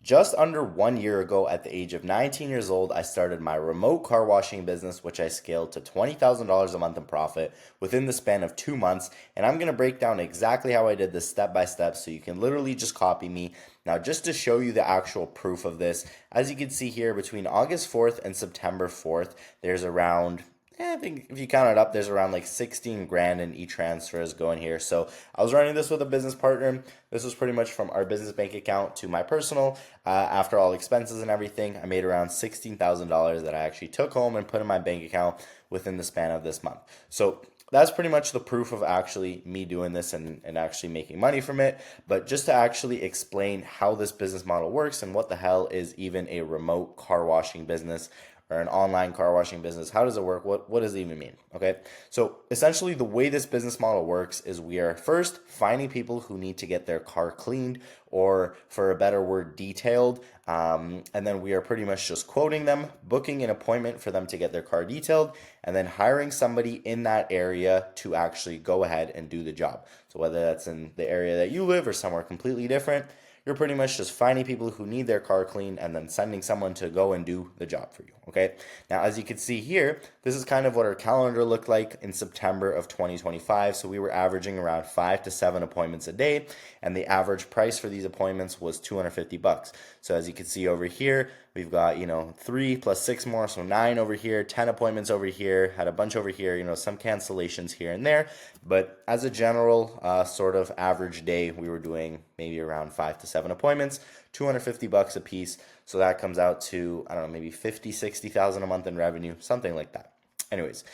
Just under 1 year ago, at the age of 19 years old, I started my remote car washing business, which I scaled to $20,000 a month in profit within the span of 2 months. And I'm going to break down exactly how I did this step by step so you can literally just copy me. Now, just to show you the actual proof of this, as you can see here, between August 4th and September 4th, there's around I think if you count it up, there's around like 16 grand in e-transfers going here. So I was running this with a business partner. This was pretty much from our business bank account to my personal. After all expenses and everything, I made around $16,000 that I actually took home and put in my bank account within the span of this month. So that's pretty much the proof of actually me doing this and actually making money from it. But just to actually explain how this business model works and what the hell is even a remote car washing business or an online car washing business. How does it work? What does it even mean? Okay. So essentially the way this business model works is we are first finding people who need to get their car cleaned, or for a better word, detailed. And then we are pretty much just quoting them, booking an appointment for them to get their car detailed, and then hiring somebody in that area to actually go ahead and do the job. So whether that's in the area that you live or somewhere completely different, you're pretty much just finding people who need their car cleaned and then sending someone to go and do the job for you. Okay. Now, as you can see here, this is kind of what our calendar looked like in September of 2025. So we were averaging around 5 to 7 appointments a day, and the average price for these appointments was $250. So as you can see over here, we've got, 3 plus 6 more, so 9 over here, 10 appointments over here, had a bunch over here, some cancellations here and there. But as a general sort of average day, we were doing maybe around 5 to 7 appointments, $250 a piece. So that comes out to, I don't know, maybe 50, 60,000 a month in revenue, something like that. Anyways,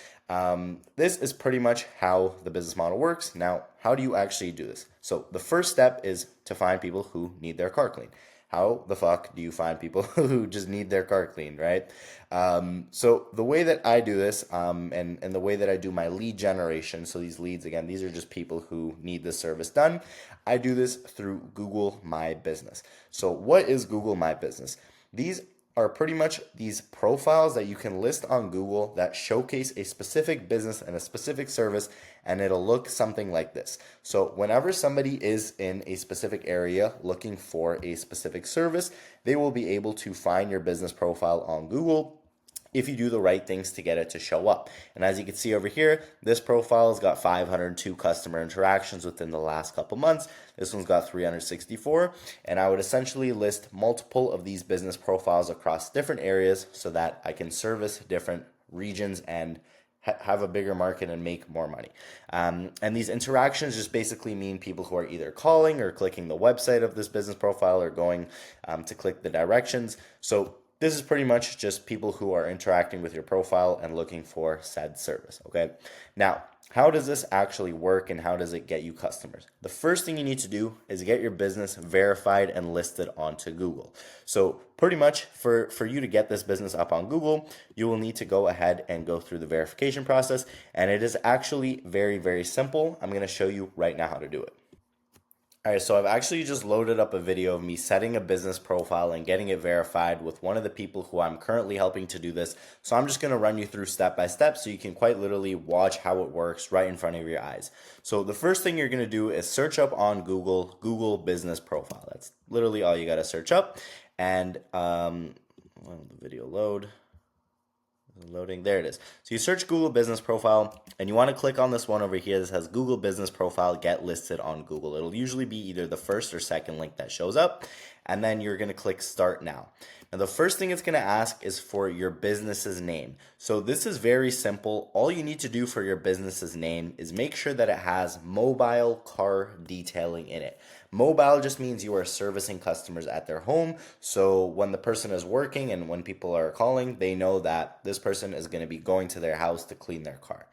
this is pretty much how the business model works. Now, how do you actually do this? So the first step is to find people who need their car cleaned. How the fuck do you find people who just need their car cleaned, right? So the way that I do this, and the way that I do my lead generation, so these leads, again, these are just people who need this service done. I do this through Google My Business. So what is Google My Business? These are pretty much these profiles that you can list on Google that showcase a specific business and a specific service, and it'll look something like this. So whenever somebody is in a specific area looking for a specific service, they will be able to find your business profile on Google if you do the right things to get it to show up. And as you can see over here, this profile has got 502 customer interactions within the last couple months. This one's got 364. And I would essentially list multiple of these business profiles across different areas so that I can service different regions and have a bigger market and make more money. And these interactions just basically mean people who are either calling or clicking the website of this business profile or going to click the directions. So this is pretty much just people who are interacting with your profile and looking for said service, okay? Now, how does this actually work and how does it get you customers? The first thing you need to do is get your business verified and listed onto Google. So pretty much for you to get this business up on Google, you will need to go ahead and go through the verification process. And it is actually very, very simple. I'm going to show you right now how to do it. All right, so I've actually just loaded up a video of me setting a business profile and getting it verified with one of the people who I'm currently helping to do this. So I'm just going to run you through step by step so you can quite literally watch how it works right in front of your eyes. So the first thing you're going to do is search up on Google business profile. That's literally all you got to search up. And the video load. Loading, there it is. So you search Google business profile and you want to click on this one over here that says Google business profile get listed on Google. It'll usually be either the first or second link that shows up, and then you're going to click start now. Now the first thing it's going to ask is for your business's name. So this is very simple. All you need to do for your business's name is make sure that it has mobile car detailing in it. Mobile just means you are servicing customers at their home. So when the person is working and when people are calling, they know that this person is going to be going to their house to clean their car.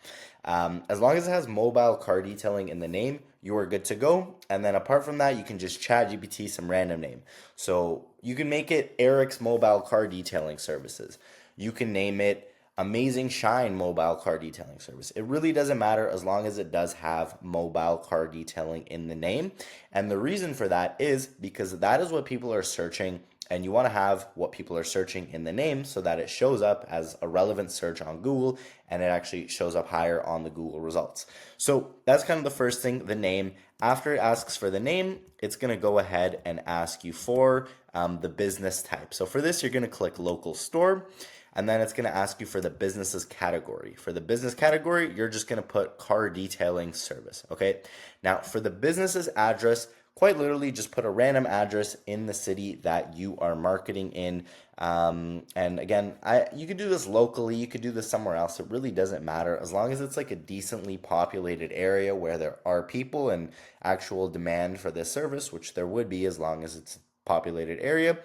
As long as it has mobile car detailing in the name, you are good to go. And then apart from that, you can just ChatGPT some random name. So you can make it Eric's Mobile Car Detailing Services. You can name it Amazing Shine Mobile Car Detailing Service. It really doesn't matter as long as it does have mobile car detailing in the name. And the reason for that is because that is what people are searching and you want to have what people are searching in the name so that it shows up as a relevant search on Google and it actually shows up higher on the Google results. So that's kind of the first thing, the name. After it asks for the name, it's going to go ahead and ask you for the business type. So for this, you're going to click local store. And then it's going to ask you for the business's category. For the business category, you're just going to put car detailing service. Okay. Now, for the business's address, quite literally just put a random address in the city that you are marketing in. And again, you could do this locally, you could do this somewhere else. It really doesn't matter as long as it's like a decently populated area where there are people and actual demand for this service, which there would be as long as it's a populated area.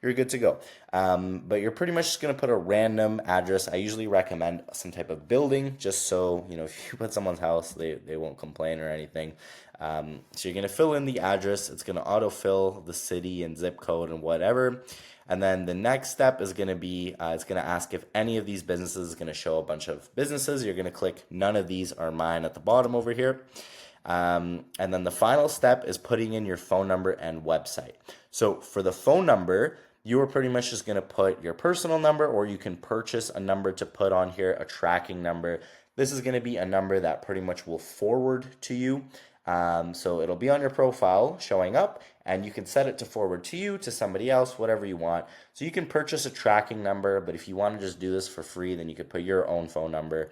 You're good to go. But you're pretty much just going to put a random address. I usually recommend some type of building just so, if you put someone's house, they won't complain or anything. So you're going to fill in the address. It's going to autofill the city and zip code and whatever. And then the next step is going to be, it's going to ask if any of these businesses is going to show a bunch of businesses. You're going to click none of these are mine at the bottom over here. And then the final step is putting in your phone number and website. So for the phone number, you are pretty much just going to put your personal number, or you can purchase a number to put on here, a tracking number. This is going to be a number that pretty much will forward to you. So it'll be on your profile showing up, and you can set it to forward to you, to somebody else, whatever you want. So you can purchase a tracking number, but if you want to just do this for free, then you could put your own phone number.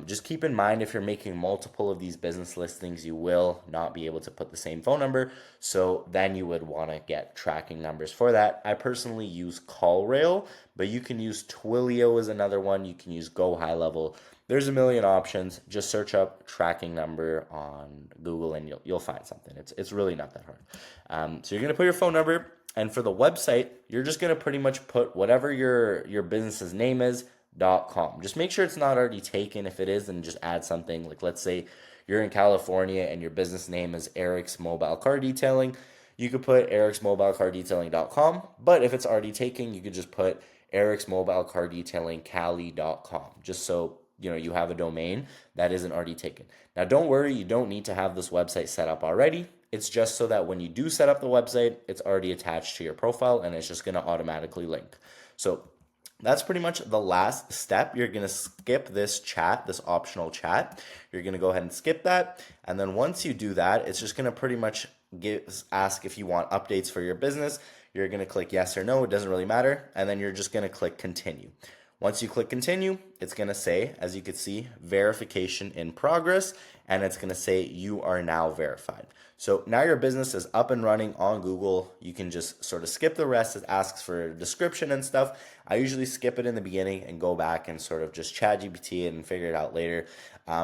Just keep in mind, if you're making multiple of these business listings, you will not be able to put the same phone number. So then you would want to get tracking numbers for that. I personally use CallRail, but you can use Twilio as another one. You can use Go High Level. There's a million options. Just search up tracking number on Google and you'll find something. It's really not that hard. So you're gonna put your phone number, and for the website, you're just gonna pretty much put whatever your business's name is, .com. Just make sure it's not already taken. If it is, then just add something. Like, let's say you're in California and your business name is Eric's Mobile Car Detailing. You could put ericsmobilecardetailing.com, but if it's already taken, you could just put ericsmobilecardetailingcali.com, just so you have a domain that isn't already taken. Now, don't worry, you don't need to have this website set up already. It's just so that when you do set up the website, it's already attached to your profile and it's just going to automatically link. So that's pretty much the last step. You're going to skip this chat, this optional chat. You're going to go ahead and skip that. And then once you do that, it's just going to pretty much ask if you want updates for your business. You're going to click yes or no. It doesn't really matter. And then you're just going to click continue. Once you click continue, it's going to say, as you can see, verification in progress, and it's going to say you are now verified. So now your business is up and running on Google. You can just sort of skip the rest. It asks for a description and stuff. I usually skip it in the beginning and go back and sort of just ChatGPT it and figure it out later.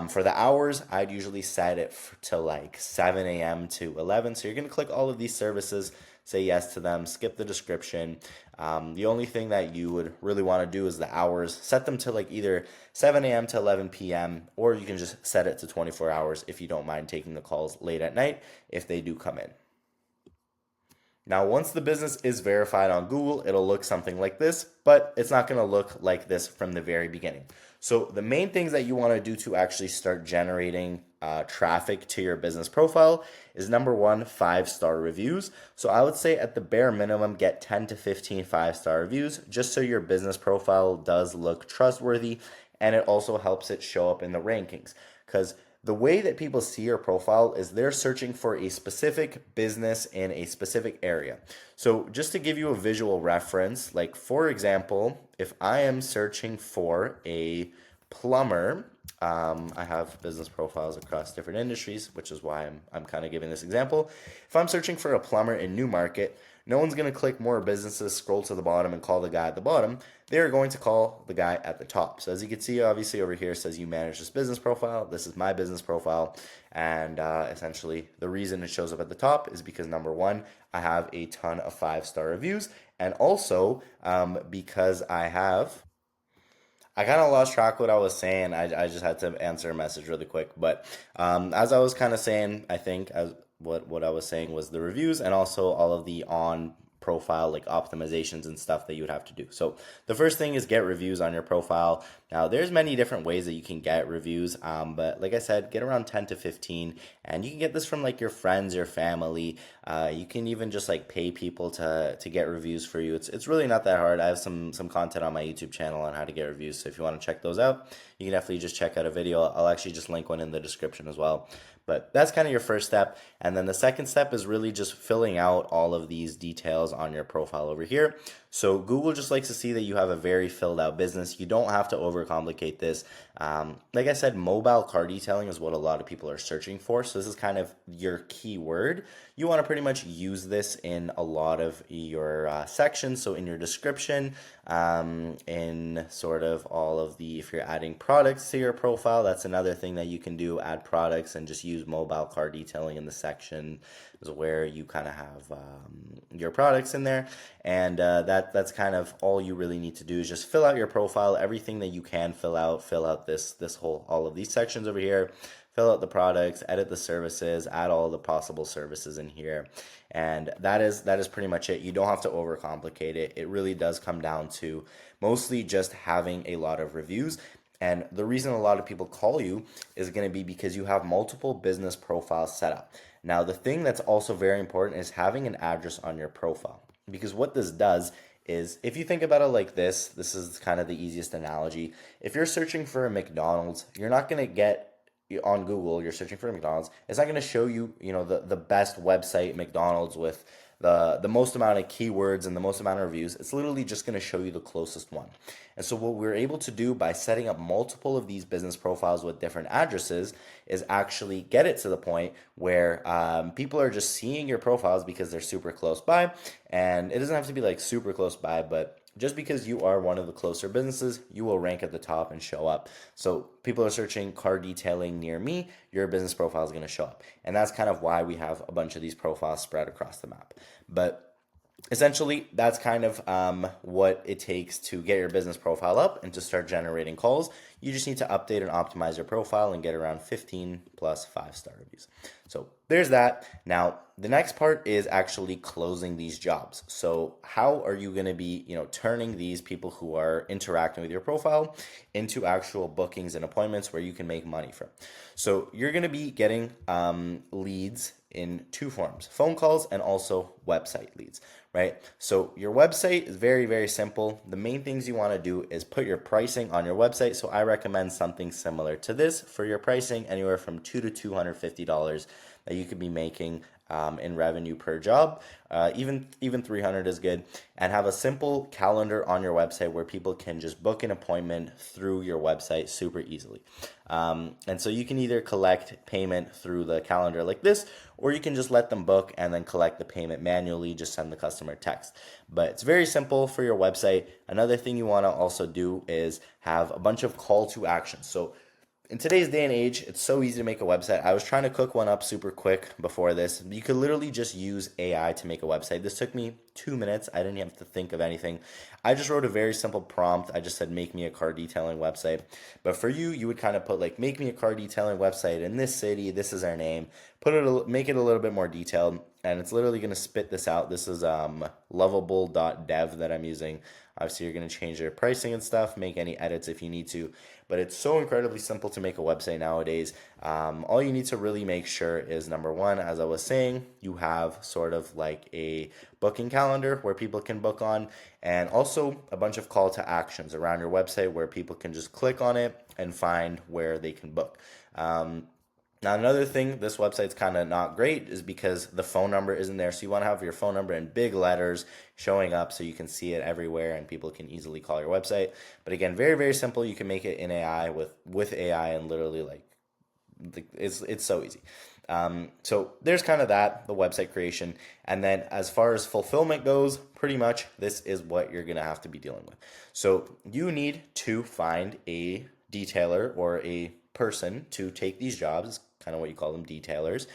For the hours, I'd usually set it to like 7 a.m. to 11. So you're going to click all of these services, say yes to them, skip the description. The only thing that you would really want to do is the hours. Set them to like either 7 a.m. to 11 p.m. or you can just set it to 24 hours if you don't mind taking the calls late at night if they do come in. Now, once the business is verified on Google, it'll look something like this, but it's not going to look like this from the very beginning. So the main things that you want to do to actually start generating traffic to your business profile is number one, 5-star reviews. So I would say at the bare minimum, get 10 to 15 5-star reviews just so your business profile does look trustworthy, and it also helps it show up in the rankings. Because the way that people see your profile is they're searching for a specific business in a specific area. So just to give you a visual reference, like for example, if I am searching for a plumber, I have business profiles across different industries, which is why I'm kind of giving this example. If I'm searching for a plumber in Newmarket, no one's going to click more businesses, scroll to the bottom, and call the guy at the bottom. They're going to call the guy at the top. So as you can see, obviously over here says you manage this business profile. This is my business profile. And essentially the reason it shows up at the top is because number one, I have a ton of 5-star reviews. And also because I kind of lost track of what I was saying. I just had to answer a message really quick. But as I was kind of saying, I think what I was saying was the reviews and also all of the on profile like optimizations and stuff that you would have to do. So the first thing is get reviews on your profile. Now there's many different ways that you can get reviews, but like I said, get around 10 to 15, and you can get this from like your friends, your family. You can even just like pay people to get reviews for you. It's really not that hard. I have some content on my YouTube channel on how to get reviews. So if you want to check those out, you can definitely just check out a video. I'll actually just link one in the description as well. But that's kind of your first step. And then the second step is really just filling out all of these details on your profile over here. So Google just likes to see that you have a very filled out business. You don't have to overcomplicate this. Like I said, mobile car detailing is what a lot of people are searching for. So this is kind of your keyword. You want to pretty much use this in a lot of your sections. So in your description, in sort of all of the, if you're adding products to your profile, that's another thing that you can do, add products and just use mobile car detailing in the section is where you kind of have your products in there. And that's kind of all you really need to do is just fill out your profile, everything that you can fill out this whole, all of these sections over here. Fill out the products, edit the services, add all the possible services in here. And that is pretty much it. You don't have to overcomplicate it. It really does come down to mostly just having a lot of reviews. And the reason a lot of people call you is going to be because you have multiple business profiles set up. Now, the thing that's also very important is having an address on your profile. Because what this does is, if you think about it like this is kind of the easiest analogy. If you're searching for a McDonald's, you're not going to get on Google, you're searching for McDonald's, it's not going to show you, the best website McDonald's with the most amount of keywords and the most amount of reviews. It's literally just going to show you the closest one. And so what we're able to do by setting up multiple of these business profiles with different addresses is actually get it to the point where people are just seeing your profiles because they're super close by. And it doesn't have to be like super close by, but just because you are one of the closer businesses, you will rank at the top and show up. So people are searching car detailing near me, your business profile is going to show up. And that's kind of why we have a bunch of these profiles spread across the map. But essentially, that's kind of what it takes to get your business profile up and to start generating calls. You just need to update and optimize your profile and get around 15 plus 5-star reviews. So there's that. Now, the next part is actually closing these jobs. So how are you going to be, turning these people who are interacting with your profile into actual bookings and appointments where you can make money from? So you're going to be getting leads in two forms: phone calls and also website leads, right? So your website is very, very simple. The main things you want to do is put your pricing on your website. So I recommend something similar to this for your pricing, anywhere from $200 to $250 that you could be making in revenue per job. Even 300 is good. And have a simple calendar on your website where people can just book an appointment through your website super easily. And so you can either collect payment through the calendar like this, or you can just let them book and then collect the payment manually, just send the customer a text. But it's very simple for your website. Another thing you want to also do is have a bunch of call to action. So in today's day and age, it's so easy to make a website. I was trying to cook one up super quick before this. You could literally just use AI to make a website. This took me 2 minutes. I didn't have to think of anything. I just wrote a very simple prompt. I just said, make me a car detailing website. But for you, you would kind of put like, make me a car detailing website in this city. This is our name. Make it a little bit more detailed. And it's literally going to spit this out. This is lovable.dev that I'm using. Obviously, you're going to change your pricing and stuff, make any edits if you need to. But it's so incredibly simple to make a website nowadays. All you need to really make sure is, number one, as I was saying, you have sort of like a booking calendar where people can book on, and also a bunch of call to actions around your website where people can just click on it and find where they can book. Now, another thing, this website's kind of not great is because the phone number isn't there. So you want to have your phone number in big letters showing up so you can see it everywhere and people can easily call your website. But again, very, very simple. You can make it in AI with AI, and literally it's so easy. So there's kind of that, the website creation. And then as far as fulfillment goes, pretty much this is what you're going to have to be dealing with. So you need to find a detailer or a person to take these jobs, kind of what you call them, detailers,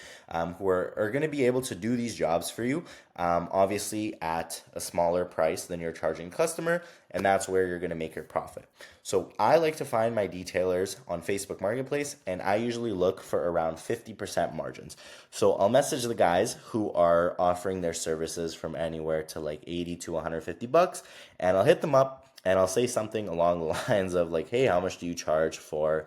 who are going to be able to do these jobs for you, obviously at a smaller price than you're charging customer, and that's where you're going to make your profit. So I like to find my detailers on Facebook Marketplace, and I usually look for around 50% margins. So I'll message the guys who are offering their services from anywhere to like 80 to 150 bucks, and I'll hit them up. And I'll say something along the lines of like, hey, how much do you charge for,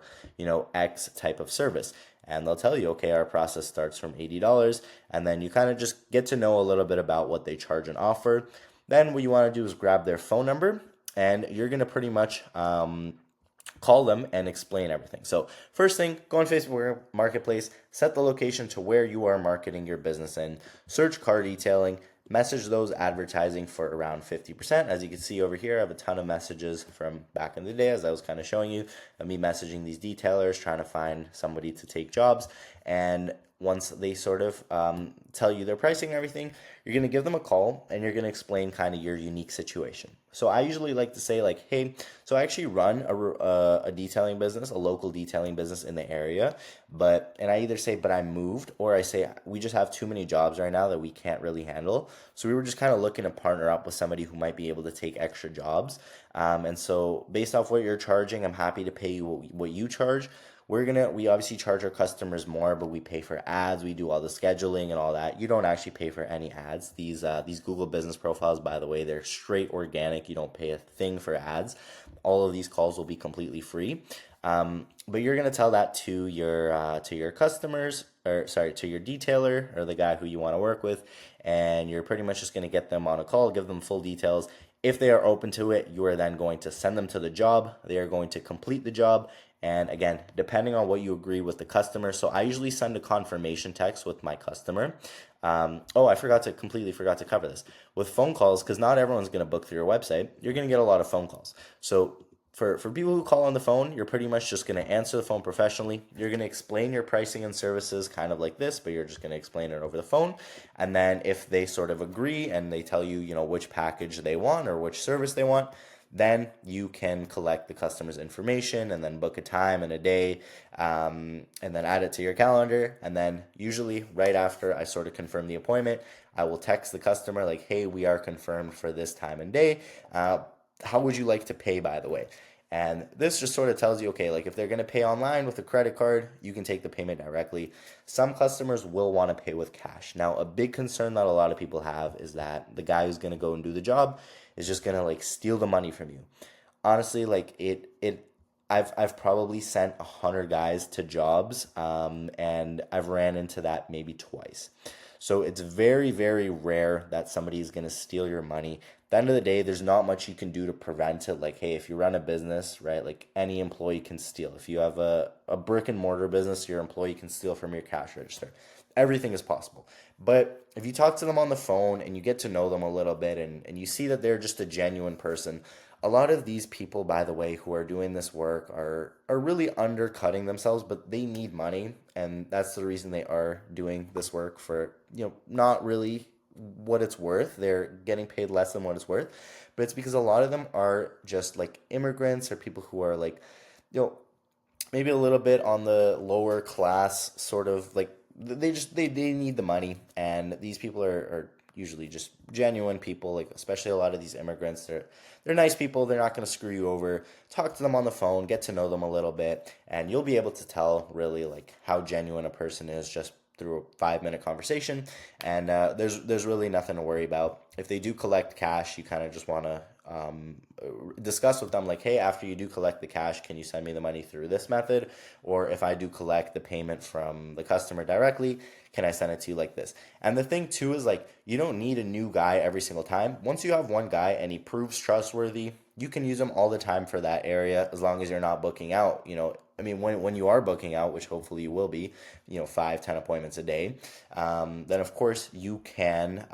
X type of service? and they'll tell you, okay, our process starts from $80, and then you kind of just get to know a little bit about what they charge and offer. Then what you want to do is grab their phone number, and you're going to pretty much call them and explain everything. So first thing, go on Facebook Marketplace, set the location to where you are marketing your business in, search car detailing, message those advertising for around 50%. As you can see over here, I have a ton of messages from back in the day, as I was kind of showing you, of me messaging these detailers, trying to find somebody to take jobs. And once they sort of tell you their pricing and everything, you're going to give them a call and you're going to explain kind of your unique situation. So I usually like to say like, hey, so I actually run a detailing business, a local detailing business in the area, and I either say, but I moved, or I say, we just have too many jobs right now that we can't really handle. So we were just kind of looking to partner up with somebody who might be able to take extra jobs. And so based off what you're charging, I'm happy to pay you what you charge. We obviously charge our customers more, but we pay for ads. We do all the scheduling and all that. You don't actually pay for any ads. These Google business profiles, by the way, they're straight organic. You don't pay a thing for ads. All of these calls will be completely free. But you're gonna tell that to your customers, or sorry, to your detailer or the guy who you want to work with, and you're pretty much just gonna get them on a call, give them full details. If they are open to it, you are then going to send them to the job. They are going to complete the job. And again, depending on what you agree with the customer. So I usually send a confirmation text with my customer. I completely forgot to cover this. With phone calls, because not everyone's going to book through your website, you're going to get a lot of phone calls. So for people who call on the phone, you're pretty much just going to answer the phone professionally. You're going to explain your pricing and services kind of like this, but you're just going to explain it over the phone. And then if they sort of agree and they tell you, which package they want or which service they want, then you can collect the customer's information and then book a time and a day, and then add it to your calendar. And then usually right after I sort of confirm the appointment, I will text the customer like, hey, we are confirmed for this time and day. How would you like to pay, by the way? And this just sort of tells you, okay, like if they're going to pay online with a credit card, you can take the payment directly. Some customers will want to pay with cash. Now, a big concern that a lot of people have is that the guy who's going to go and do the job is just going to like steal the money from you. Honestly, like I've probably sent 100 guys to jobs, and I've ran into that maybe twice. So it's very, very rare that somebody is going to steal your money. At the end of the day, there's not much you can do to prevent it. Like, hey, if you run a business, right, like any employee can steal. If you have a brick and mortar business, your employee can steal from your cash register. Everything is possible. But if you talk to them on the phone and you get to know them a little bit, and you see that they're just a genuine person, a lot of these people, by the way, who are doing this work are really undercutting themselves, but they need money, and that's the reason they are doing this work for, not really what it's worth. They're getting paid less than what it's worth, but it's because a lot of them are just like immigrants or people who are like, you know, maybe a little bit on the lower class, sort of like they need the money. And these people are usually just genuine people, like especially a lot of these immigrants. They're nice people. They're not going to screw you over. Talk to them on the phone, get to know them a little bit, and you'll be able to tell really like how genuine a person is just through a 5 minute conversation. And there's really nothing to worry about. If they do collect cash, you kind of just want to discuss with them like, hey, after you do collect the cash, can you send me the money through this method? Or if I do collect the payment from the customer directly, can I send it to you like this? And the thing too is like, you don't need a new guy every single time. Once you have one guy and he proves trustworthy, you can use him all the time for that area, as long as you're not booking out. I mean, when you are booking out, which hopefully you will be, 5-10 appointments a day, then of course you can,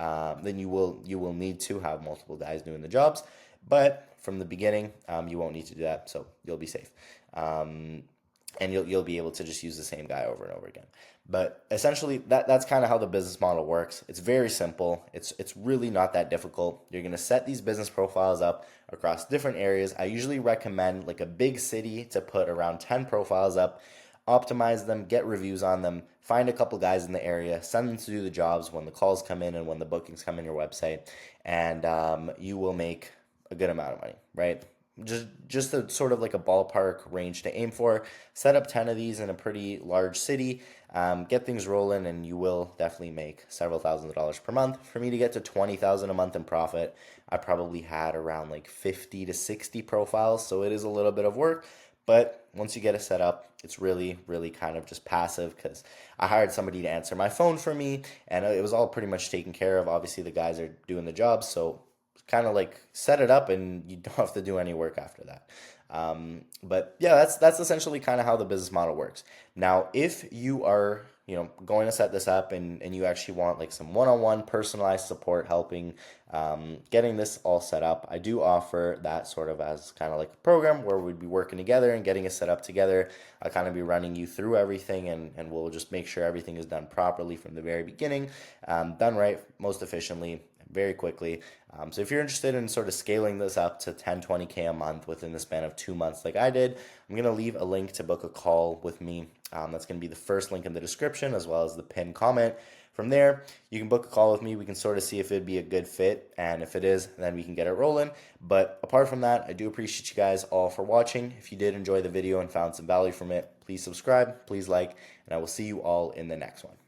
then you will need to have multiple guys doing the jobs. But from the beginning, you won't need to do that, so you'll be safe. And you'll be able to just use the same guy over and over again. But essentially, that's kind of how the business model works. It's very simple. It's really not that difficult. You're gonna set these business profiles up across different areas. I usually recommend like a big city to put around 10 profiles up, optimize them, get reviews on them, find a couple guys in the area, send them to do the jobs when the calls come in and when the bookings come in your website, and you will make a good amount of money, right? Just a sort of like a ballpark range to aim for. Set up 10 of these in a pretty large city, get things rolling, and you will definitely make several thousands of dollars per month. For me to get to 20,000 a month in profit, I probably had around like 50 to 60 profiles, so it is a little bit of work, But once you get it set up, it's really, really kind of just passive because I hired somebody to answer my phone for me and it was all pretty much taken care of. Obviously, the guys are doing the job, so kind of like set it up and you don't have to do any work after that. But yeah, that's essentially kind of how the business model works. Now, if you are going to set this up and you actually want like some one-on-one personalized support helping getting this all set up, I do offer that sort of as kind of like a program where we'd be working together and getting it set up together. I'll kind of be running you through everything and we'll just make sure everything is done properly from the very beginning, done right, most efficiently, very quickly. So if you're interested in sort of scaling this up to 10, 20K a month within the span of 2 months like I did, I'm going to leave a link to book a call with me. That's going to be the first link in the description as well as the pinned comment. From there, you can book a call with me. We can sort of see if it'd be a good fit. And if it is, then we can get it rolling. But apart from that, I do appreciate you guys all for watching. If you did enjoy the video and found some value from it, please subscribe, please like, and I will see you all in the next one.